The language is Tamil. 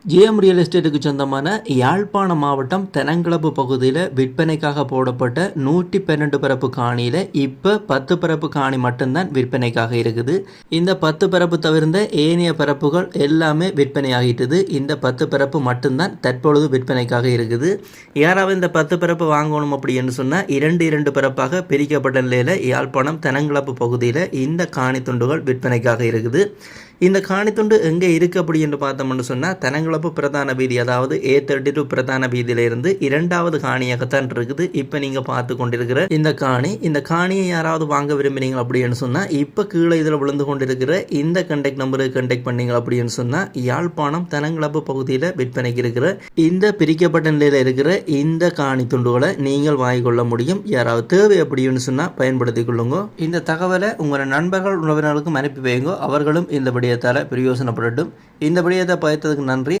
ஜிஎம் ரியல் எஸ்டேட்டுக்கு சொந்தமான யாழ்ப்பாணம் மாவட்டம் தெனங்கிளப்பு பகுதியில் விற்பனைக்காக போடப்பட்ட 112 பரப்பு காணியில் இப்போ 10 பரப்பு காணி மட்டும்தான் விற்பனைக்காக இருக்குது. இந்த 10 பரப்பு தவிர்ந்த ஏனைய பரப்புகள் எல்லாமே விற்பனையாகிட்டது. இந்த 10 பரப்பு மட்டும்தான் தற்பொழுது விற்பனைக்காக இருக்குது. யாராவது இந்த 10 பரப்பு வாங்கணும் அப்படின்னு சொன்னால் 2 பரப்பாக பிரிக்கப்பட்ட நிலையில் யாழ்ப்பாணம் தெனங்கிளப்பு பகுதியில் இந்த காணி துண்டுகள் விற்பனைக்காக இருக்குது. இந்த காணித்துண்டு எங்கே இருக்குது அப்படி என்று பார்த்தோம்னு சொன்னால் தெனங்கிளப்பு பிரதான வீதி, அதாவது A32 பிரதான வீதியிலிருந்து 2வது காணியாகத்தான் இருக்குது. இப்போ நீங்கள் பார்த்து கொண்டிருக்கிற இந்த காணியை யாராவது வாங்க விரும்பினீங்க அப்படின்னு சொன்னால் இப்போ கீழே இதில் விழுந்து கொண்டிருக்கிற இந்த கண்டெக்ட் நம்பருக்கு கண்டெக்ட் பண்ணீங்க அப்படின்னு சொன்னால் யாழ்ப்பாணம் தெனங்கிளப்பு பகுதியில் விற்பனைக்கு இருக்கிற இந்த பிரிக்கப்பட்ட நிலையில் இருக்கிற இந்த காணி துண்டுகளை நீங்கள் வாங்கிக்கொள்ள முடியும். யாராவது தேவை அப்படின்னு சொன்னால் பயன்படுத்தி கொள்ளுங்க. இந்த தகவலை உங்களோட நண்பர்கள் உறவினர்களுக்கும் அனுப்பி வைங்க. அவர்களும் இந்த விடயத்தால் பிரயோசனப்படட்டும். இந்த விடயத்தை பார்த்ததுக்கு நன்றி.